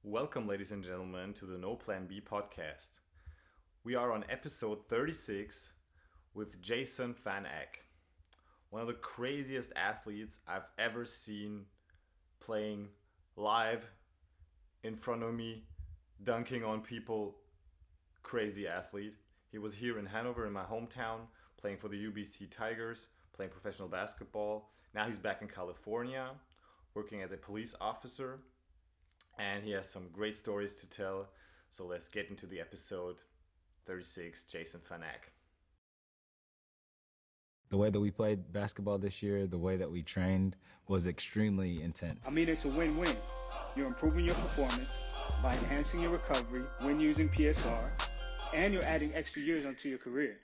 Welcome, ladies and gentlemen, to the No Plan B podcast. We are on episode 36 with Jason Van Eck, one of the craziest athletes I've ever seen playing live in front of me, dunking on people. Crazy athlete. He was here in Hannover, in my hometown, playing for the UBC Tigers, playing professional basketball. Now he's back in California, working as a police officer. And he has some great stories to tell. So let's get into the episode 36, Jason Van Eck. The way that we played basketball this year, the way that we trained was extremely intense. I mean, it's a win-win. You're improving your performance by enhancing your recovery when using PSR, and you're adding extra years onto your career.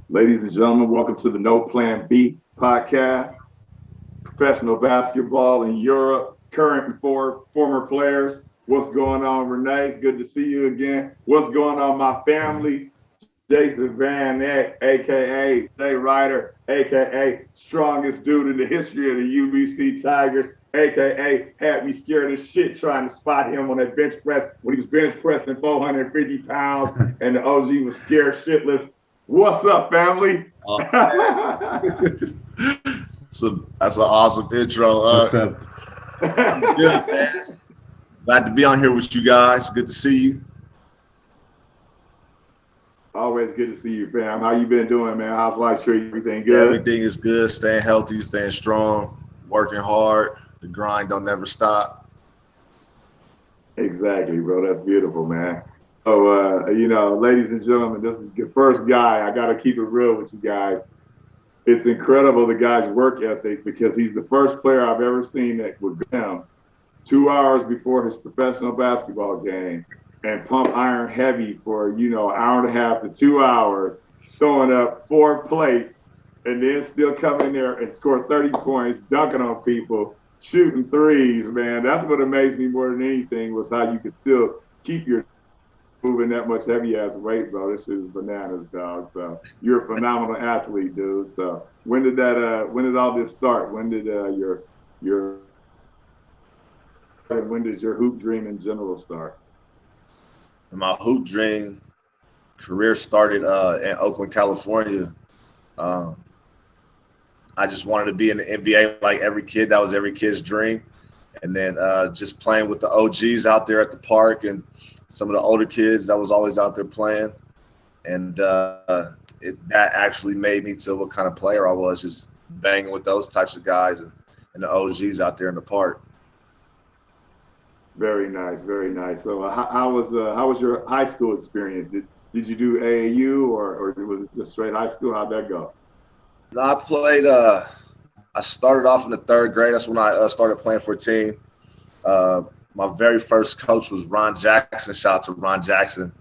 Ladies and gentlemen, welcome to the No Plan B podcast. Professional basketball in Europe, current and former players. What's going on, Renee? Good to see you again. What's going on, my family? Jason Van Eck, a.k.a. Jay Ryder, a.k.a. strongest dude in the history of the UBC Tigers, a.k.a. had me scared as shit trying to spot him on that bench press when he was bench pressing 450 pounds and the OG was scared shitless. What's up, family? So that's an awesome intro. What's up? Good, man. Glad to be on here with you guys. Good to see you. Always good to see you, fam. How you been doing, man? How's life treating you? Everything good? Everything is good. Staying healthy, staying strong, working hard. The grind don't never stop. Exactly, bro. That's beautiful, man. So, ladies and gentlemen, this is the first guy. I got to keep it real with you guys. It's incredible, the guy's work ethic, because he's the first player I've ever seen that would go down 2 hours before his professional basketball game and pump iron heavy for, an hour and a half to 2 hours, throwing up 4 plates, and then still come in there and score 30 points, dunking on people, shooting threes, man. That's what amazed me more than anything was how you could still keep your moving that much heavy ass weight, bro. This shit is bananas, dog. So you're a phenomenal athlete, dude. So when did all this start? When did when did your hoop dream in general start? My hoop dream career started in Oakland, California. I just wanted to be in the NBA like every kid. That was every kid's dream. And then just playing with the OGs out there at the park and some of the older kids that was always out there playing. And that actually made me to what kind of player I was, just banging with those types of guys and the OGs out there in the park. Very nice, very nice. So how was your high school experience? Did you do AAU or was it just straight high school? How'd that go? No, I played I started off in the 3rd grade. That's when I started playing for a team. My very first coach was Ron Jackson. Shout out to Ron Jackson.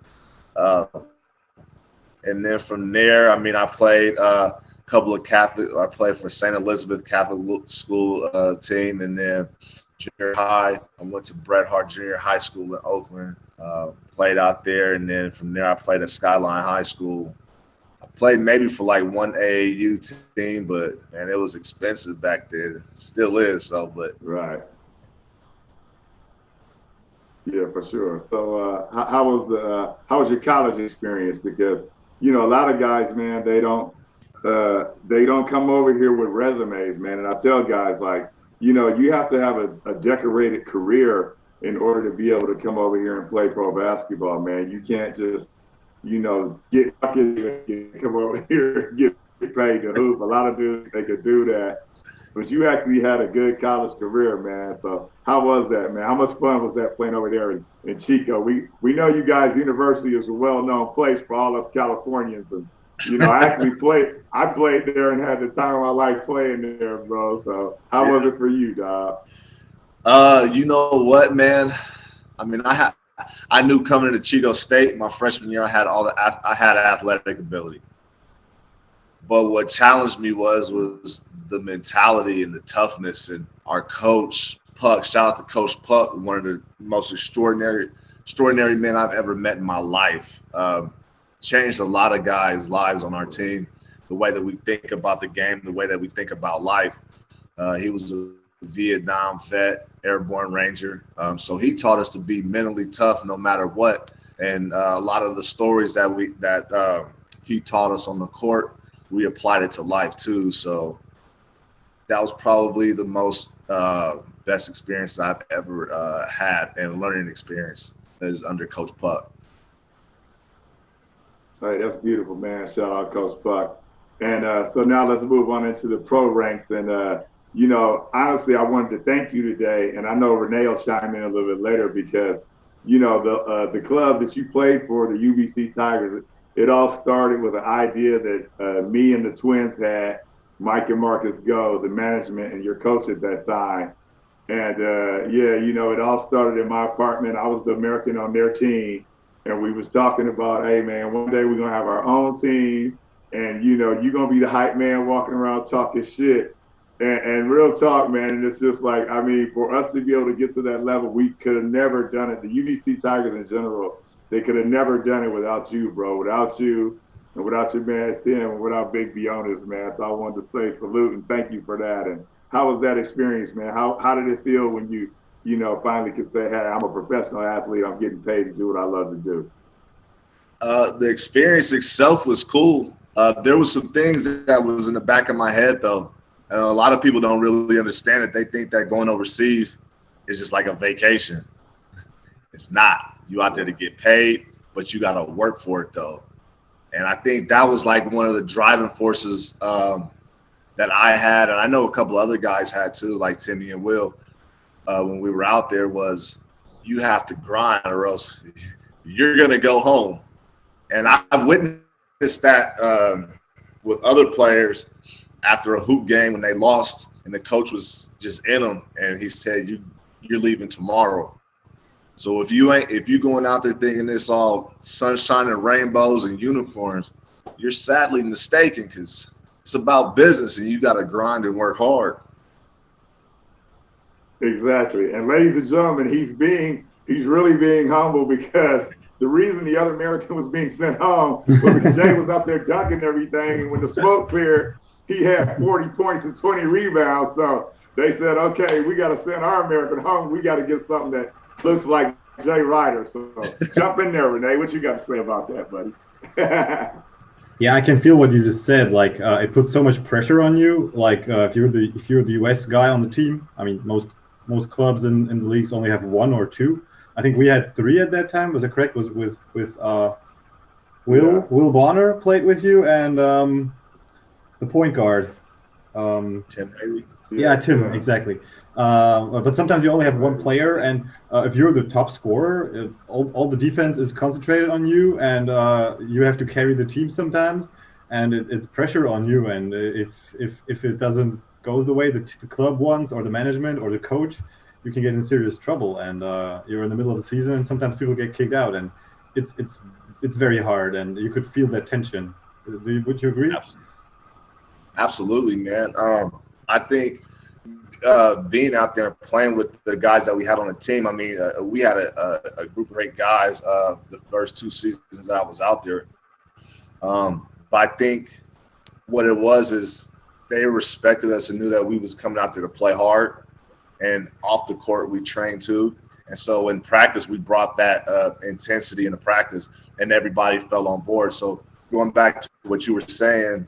And then from there, I played a couple of Catholic. I played for St. Elizabeth Catholic School team. And then junior high, I went to Bret Hart Junior High School in Oakland. Played out there. And then from there, I played at Skyline High School. Played maybe for like one AAU team, but man, it was expensive back then. Still is, so but right. Yeah, for sure. So how was your college experience? Because a lot of guys, man, they don't come over here with resumes, man. And I tell guys like, you have to have a decorated career in order to be able to come over here and play pro basketball, man. You can't just get come over here and get paid to hoop. A lot of dudes, they could do that. But you actually had a good college career, man. So how was that, man? How much fun was that playing over there in Chico? We know you guys, university is a well-known place for all us Californians. And, I played there and had the time of my life playing there, bro. So how was it for you, dog? You know what, man? I knew coming into Chico State my freshman year, I had athletic ability. But what challenged me was the mentality and the toughness. And our coach, Puck, shout out to Coach Puck, one of the most extraordinary men I've ever met in my life. Changed a lot of guys' lives on our team. the way that we think about the game, the way that we think about life. He was a Vietnam vet, airborne ranger. So he taught us to be mentally tough no matter what. And a lot of the stories that he taught us on the court, we applied it to life too. So that was probably the most best experience I've ever had, and learning experience is under Coach Puck. All right, that's beautiful, man. Shout out Coach Puck. And so now let's move on into the pro ranks. And, honestly, I wanted to thank you today. And I know Renee will chime in a little bit later because, the club that you played for, the UBC Tigers, it all started with an idea that me and the Twins had, Mike and Marcus Go, the management and your coach at that time. And, it all started in my apartment. I was the American on their team. And we was talking about, hey, man, one day we're going to have our own team. And, you're going to be the hype man walking around talking shit. And real talk, man, and it's just like, for us to be able to get to that level, we could have never done it. The UBC Tigers in general, they could have never done it without you, bro. Without you and without your man, Tim, and without Big Bionis, man. So I wanted to say salute and thank you for that. And how was that experience, man? How did it feel when you finally could say, hey, I'm a professional athlete. I'm getting paid to do what I love to do? The experience itself was cool. There was some things that was in the back of my head, though. And a lot of people don't really understand it. They think that going overseas is just like a vacation. It's not. You out there to get paid, but you got to work for it, though. And I think that was like one of the driving forces that I had, and I know a couple other guys had too, like Timmy and Will, when we were out there, was you have to grind or else you're going to go home. And I've witnessed that with other players after a hoop game when they lost and the coach was just in them and he said, you're leaving tomorrow. So if you going out there thinking it's all sunshine and rainbows and unicorns, you're sadly mistaken, because it's about business and you got to grind and work hard. Exactly. And ladies and gentlemen, he's really being humble, because the reason the other American was being sent home was because Jay was up there dunking everything, and when the smoke cleared, he had 40 points and 20 rebounds. So they said, okay, we got to send our American home. We got to get something that looks like Jay Ryder. So jump in there, Renee. What you got to say about that, buddy? Yeah, I can feel what you just said. Like, it puts so much pressure on you. Like, if you're the US guy on the team, I mean, most clubs in the leagues only have one or two. I think we had three at that time. Was it correct? Was with Will Bonner played with you, and the point guard, Tim Haley. Yeah, Tim, exactly. But sometimes you only have one player, and if you're the top scorer, all the defense is concentrated on you, and you have to carry the team sometimes, and it's pressure on you. And if it doesn't go the way the club wants, or the management, or the coach, you can get in serious trouble. And you're in the middle of the season, and sometimes people get kicked out, and it's very hard, and you could feel that tension. Would you agree? Absolutely, man. I think being out there and playing with the guys that we had on the team, I mean, we had a group of great guys the first two seasons that I was out there. But I think what it was is they respected us and knew that we was coming out there to play hard, and off the court we trained too. And so in practice, we brought that intensity into practice, and everybody fell on board. So going back to what you were saying,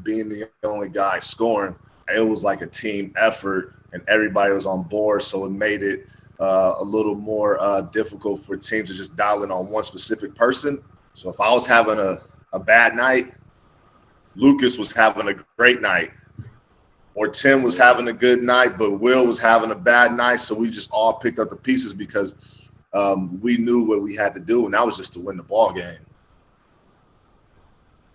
being the only guy scoring, it was like a team effort, and everybody was on board. So it made it a little more difficult for teams to just dial in on one specific person. So if I was having a bad night, Lucas was having a great night, or Tim was having a good night, but Will was having a bad night. So we just all picked up the pieces because we knew what we had to do, and that was just to win the ball game.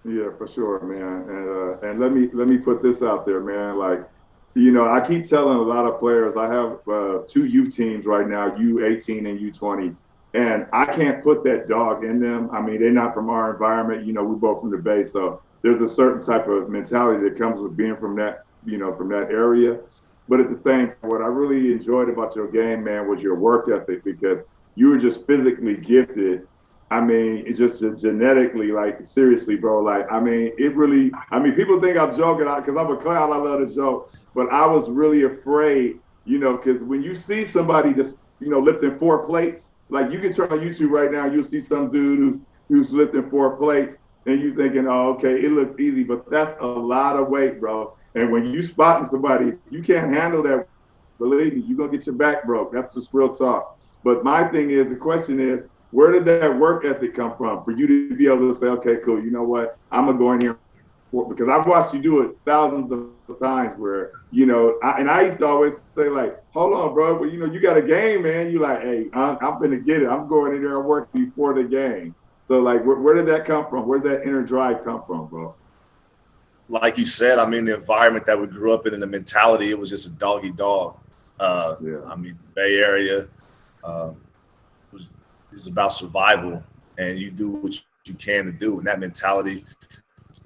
Yeah, for sure, man. And let me put this out there, man. Like, I keep telling a lot of players, I have two U teams right now, U18 and U20, and I can't put that dog in them. I mean, they're not from our environment. We're both from the Bay, so there's a certain type of mentality that comes with being from that, from that area. But at the same time, what I really enjoyed about your game, man, was your work ethic, because you were just physically gifted. I mean, it just genetically, like, seriously, bro. Like, I mean, people think I'm joking because I'm a clown. I love to joke. But I was really afraid, because when you see somebody that's, lifting 4 plates, like you can turn on YouTube right now, you'll see some dude who's lifting 4 plates, and you thinking, oh, okay, it looks easy, but that's a lot of weight, bro. And when you spotting somebody, you can't handle that, believe me, you're going to get your back broke. That's just real talk. But my thing is, the question is, where did that work ethic come from for you to be able to say, okay, cool, you know what, I'm going to go in here, because I've watched you do it thousands of times where, I used to always say, like, hold on, bro, but, you got a game, man. You like, hey, I'm going to get it. I'm going in there and work before the game. So, like, where did that come from? Where did that inner drive come from, bro? Like you said, I mean, the environment that we grew up in and the mentality, it was just a dog eat dog. I mean, Bay Area, it's about survival, and you do what you can to do. And that mentality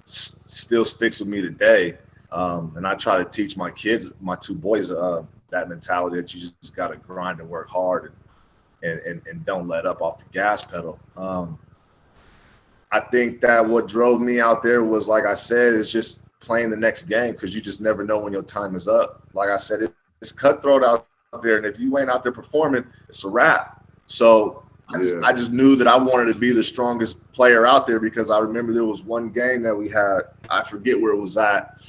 still sticks with me today. And I try to teach my kids, my 2 boys, that mentality that you just got to grind and work hard and don't let up off the gas pedal. I think that what drove me out there was, like I said, is just playing the next game, because you just never know when your time is up. Like I said, it's cutthroat out there, and if you ain't out there performing, it's a wrap. So I just knew that I wanted to be the strongest player out there, because I remember there was one game that we had, I forget where it was at,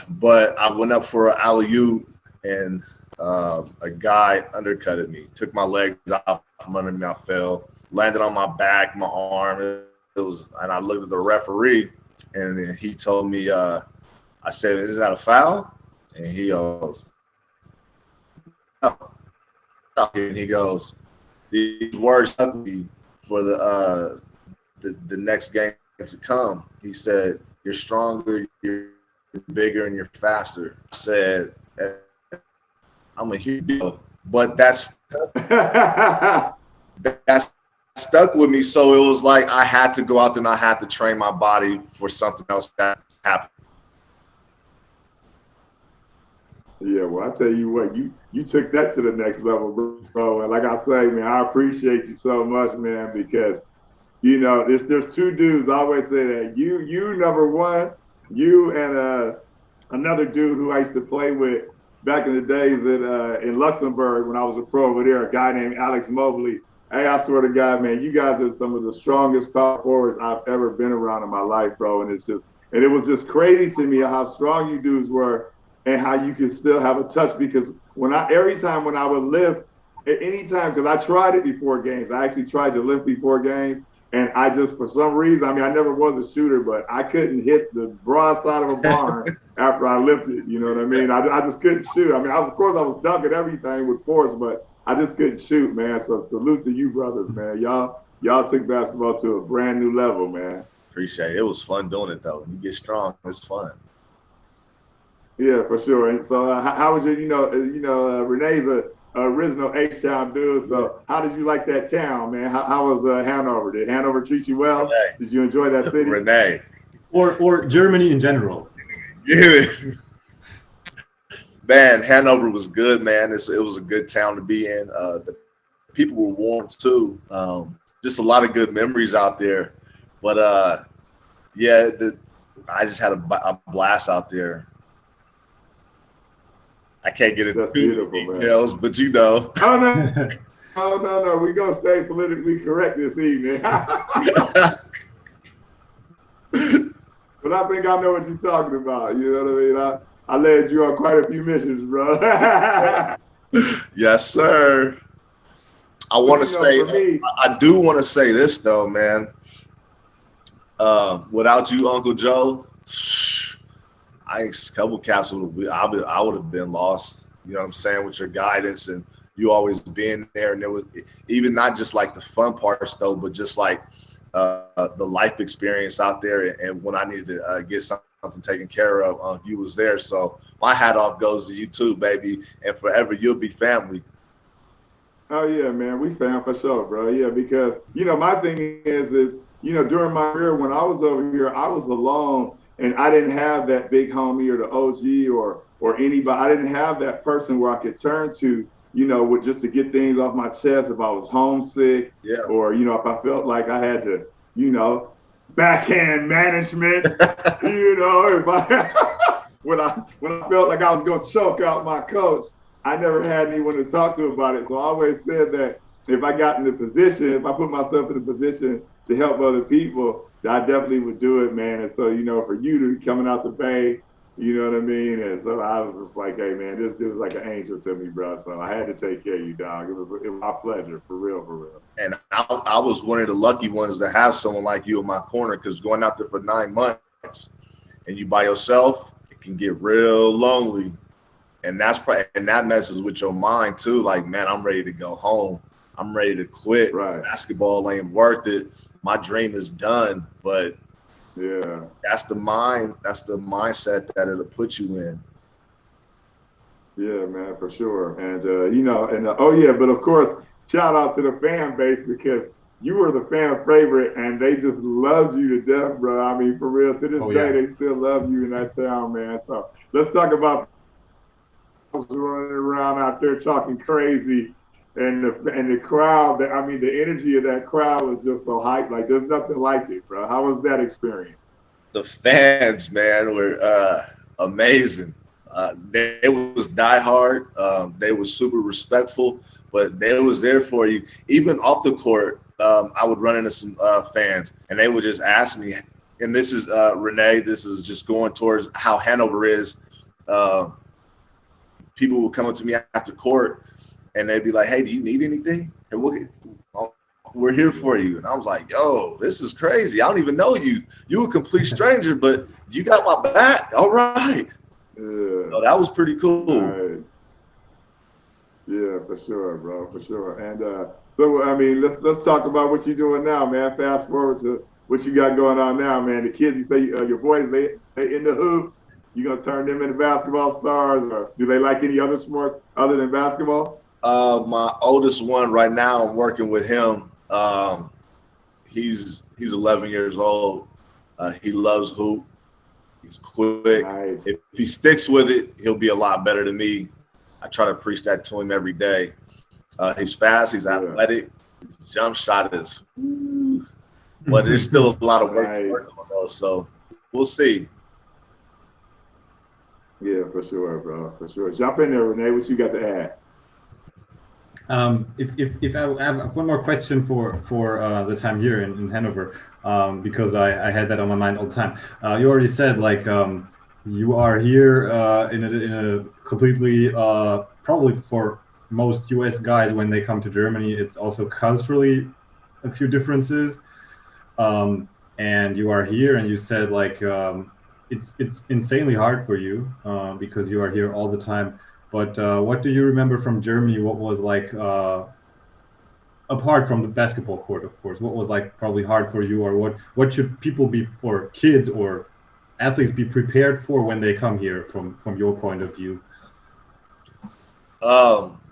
but I went up for an alley-oop, and a guy undercutted me, took my legs out from under me, I fell, landed on my back, my arm. And I looked at the referee, and then he told me, I said, "Is that a foul?" And he goes, "No." And he goes, these words stuck with me for the next game to come. He said, "You're stronger, you're bigger, and you're faster." I said, "I'm a hero," but that's stuck with me. So it was like I had to go out there and I had to train my body for something else that happened. Yeah, well, I tell you what, you took that to the next level, bro. And like I say, man, I appreciate you so much, man, because there's 2 dudes. I always say that you number one, you and another dude who I used to play with back in the days in Luxembourg when I was a pro over there, a guy named Alex Mobley. Hey, I swear to God, man, you guys are some of the strongest power forwards I've ever been around in my life, bro. And it was just crazy to me how strong you dudes were and how you could still have a touch. Because every time when I would lift, at any time, because I tried it before games, I actually tried to lift before games, and I just, for some reason, I mean, I never was a shooter, but I couldn't hit the broadside of a barn after I lifted. You know what I mean? I just couldn't shoot. I mean, of course, I was dunking everything with force, but I just couldn't shoot, man. So salute to you brothers, man. Y'all took basketball to a brand new level, man. Appreciate it. It was fun doing it, though. You get strong, it's fun. Yeah, for sure. And so how was your, Renee's a original H-Town dude. So how did you like that town, man? How was Hanover? Did Hanover treat you well? Renee. Did you enjoy that city? Renee. Or Germany in general? Yeah. Man, Hanover was good, man. It was a good town to be in. The people were warm too. Just a lot of good memories out there. But I just had a blast out there. I can't get into details, man. But you know. Oh no. We're gonna stay politically correct this evening. But I think I know what you're talking about. You know what I mean? I led you on quite a few missions, bro. Yes, sir. I want to say, I do want to say this though, man. Without you, Uncle Joe, a couple caps I would have been lost. You know what I'm saying? With your guidance and you always being there, and there was even not just like the fun parts though, but just like the life experience out there. And when I needed to get something taken care of, you was there. So my hat off goes to you too, baby, and forever you'll be family. Oh yeah, man, we fam for sure, bro. Yeah, because my thing is during my career when I was over here, I was alone, and I didn't have that big homie or the OG or anybody. I didn't have that person where I could turn to with just to get things off my chest if I was homesick, Yeah. or if I felt like I had to, backhand management, if I when I felt like I was going to choke out my coach, I never had anyone to talk to about it. So I always said that if I got in the position, if I put myself in a position to help other people, I definitely would do it, man. And so, for you to be coming out the Bay, you know what I mean? And so I was just like, hey, man, this dude was like an angel to me, bro. So I had to take care of you, dog. It was my pleasure, for real, for real. And I was one of the lucky ones to have someone like you in my corner, because going out there for 9 months and you by yourself, it can get real lonely. And that messes with your mind too. Like, man, I'm ready to go home. I'm ready to quit. Right. Basketball ain't worth it. My dream is done. But yeah, that's the mindset that it'll put you in. Yeah, man, for sure. And but of course, shout out to the fan base, because you were the fan favorite and they just loved you to death, bro. I mean, for real, to this day, they still love you in that town, man. So let's talk about running around out there talking crazy, and the crowd. The energy of that crowd was just so hyped. Like, there's nothing like it, bro. How was that experience? The fans, man, were amazing. They was diehard. They were super respectful, but they was there for you. Even off the court, I would run into some fans, and they would just ask me. And this is Renee. This is just going towards how Hanover is. People would come up to me after court, and they'd be like, "Hey, do you need anything? And we're here for you." And I was like, "Yo, this is crazy. I don't even know you. You a complete stranger, but you got my back. All right." Yeah. So that was pretty cool. Right. Yeah, for sure, bro, for sure. And so let's talk about what you're doing now, man. Fast forward to what you got going on now, man. The kids, you say your boys, they in the hoops. You gonna turn them into basketball stars, or do they like any other sports other than basketball? My oldest one right now, I'm working with him. He's 11 years old. He loves hoop. He's quick. Nice. If he sticks with it, he'll be a lot better than me. I try to preach that to him every day. He's fast. He's athletic. His jump shot is, but there's still a lot of work to work on though. So we'll see. Yeah, for sure, bro. For sure. Jump in there, Renee. What you got to add? If I have one more question for the time here in Hanover, because I had that on my mind all the time. You already said, like, you are here in a completely probably for most US guys when they come to Germany, it's also culturally a few differences. And you are here, and you said, like, it's insanely hard for you because you are here all the time. But what do you remember from Germany? What was like, apart from the basketball court, of course, what was like probably hard for you, or what should people be, or kids or athletes be prepared for when they come here from your point of view?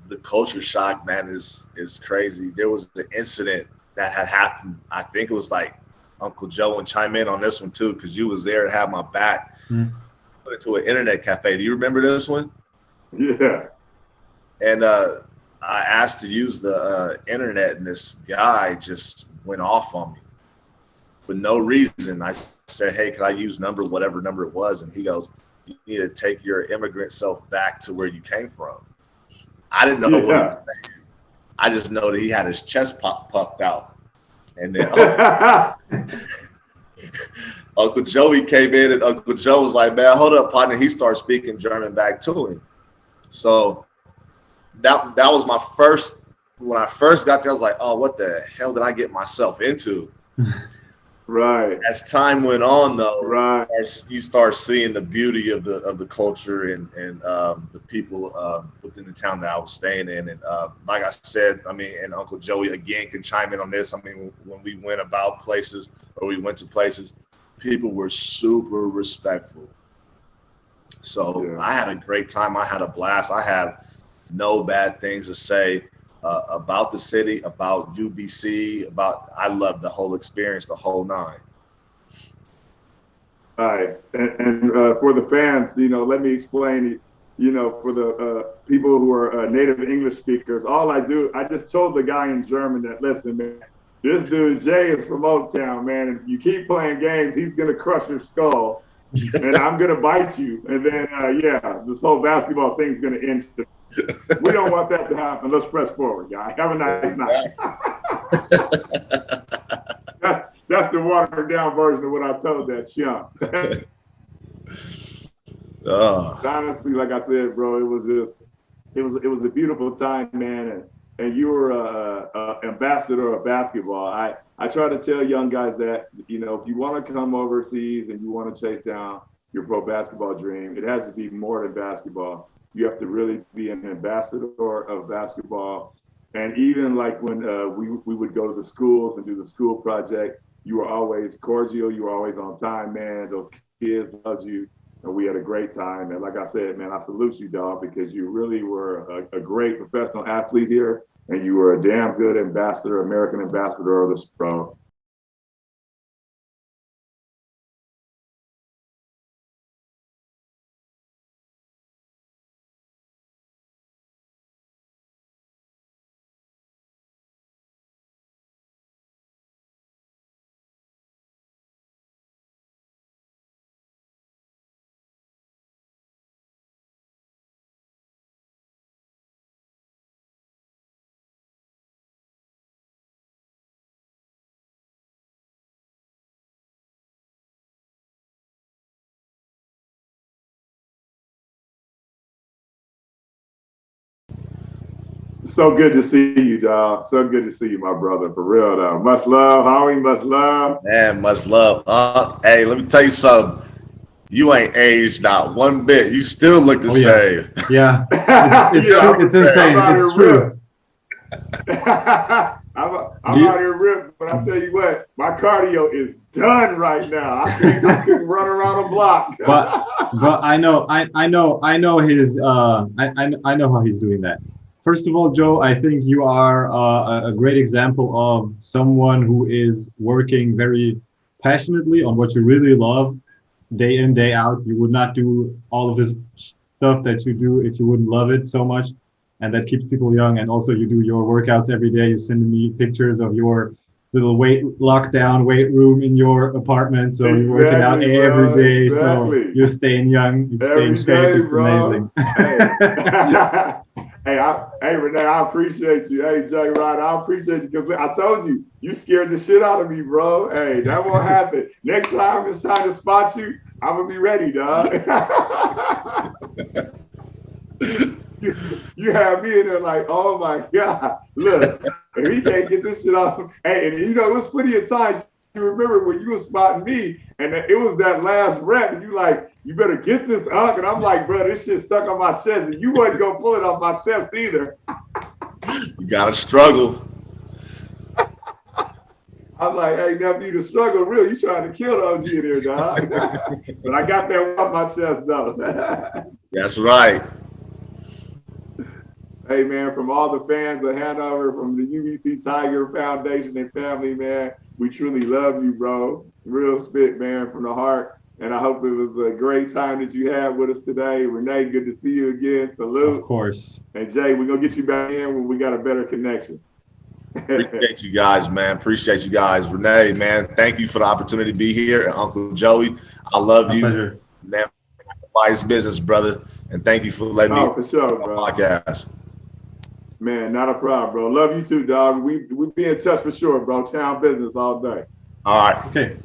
The culture shock, man, is crazy. There was an incident that had happened. I think it was like Uncle Joe, and chime in on this one too, because you was there and had my back. Went to an internet cafe. Do you remember this one? Yeah. And I asked to use the internet, and this guy just went off on me for no reason. I said, "Hey, can I use whatever number it was?" And he goes, "You need to take your immigrant self back to where you came from." I didn't know what he was saying. I just know that he had his chest puffed out. And then Uncle Joey came in, and Uncle Joe was like, "Man, hold up, partner." He started speaking German back to him. So that was my first. When I first got there, I was like, "Oh, what the hell did I get myself into?" Right. As time went on, though, right, you start seeing the beauty of the culture and the people within the town that I was staying in. And like I said, I mean, and Uncle Joey again can chime in on this. I mean, when we went about places, or we went to places, people were super respectful. So I had a great time. I had a blast. I have no bad things to say about the city, about UBC, I loved the whole experience, the whole nine. All right. And for the fans, let me explain for the people who are native English speakers, I just told the guy in German that, listen, man, this dude, Jay, is from Oaktown, man. And if you keep playing games, he's going to crush your skull. And I'm going to bite you. And then, this whole basketball thing's going to end. We don't want that to happen. Let's press forward, guy. Have a nice night. That's the watered down version of what I told that chump. Honestly, like I said, bro, it was a beautiful time, man. And you were an ambassador of basketball. I try to tell young guys that, if you want to come overseas and you want to chase down your pro basketball dream, it has to be more than basketball. You have to really be an ambassador of basketball. And even like when we would go to the schools and do the school project, you were always cordial. You were always on time, man. Those kids loved you. And we had a great time. And like I said, man, I salute you, dog, because you really were a great professional athlete here. And you were a damn good ambassador, American ambassador of this pro. So good to see you, dog. So good to see you, my brother. For real, though. Much love, Howie. Much love. Man, much love. Hey, let me tell you something. You ain't aged not one bit. You still look the same. Yeah. It's insane. It's true. I'm out here ripped, but I tell you what, my cardio is done right now. I couldn't run around a block. but I know his I know how he's doing that. First of all, Joe, I think you are a great example of someone who is working very passionately on what you really love, day in, day out. You would not do all of this stuff that you do if you wouldn't love it so much. And that keeps people young. And also you do your workouts every day. You send me pictures of your little lockdown weight room in your apartment. So you're working out every day. So you're staying young, you're staying in shape. It's amazing. Hey, Renee, I appreciate you. Hey, Jay Ryder, I appreciate you because I told you, you scared the shit out of me, bro. Hey, that won't happen. Next time it's time to spot you, I'm going to be ready, dog. You have me in there like, oh my God, look, if he can't get this shit off. Hey, and it was plenty of times. You remember when you was spotting me and it was that last rep and you like, you better get this up. And I'm like, bro, this shit stuck on my chest and you wasn't going to pull it off my chest either. You got to struggle. I'm like, hey, nephew, the struggle real. You trying to kill the OG in here, dog. But I got that off my chest, though. That's right. Hey, man, from all the fans of Hanover, from the UBC Tiger Foundation and family, man, we truly love you, bro. Real spit, man, from the heart. And I hope it was a great time that you had with us today. Renee, good to see you again. Salute. Of course. And Jay, we're going to get you back in when we got a better connection. Appreciate you guys, man. Appreciate you guys. Renee, man, thank you for the opportunity to be here. And Uncle Joey, I love you. Pleasure. Man, wise business, brother. And thank you for letting me for sure, bro. Podcast. Man, not a problem, bro. Love you too, dog. We be in touch for sure, bro. Town business all day. All right. Okay.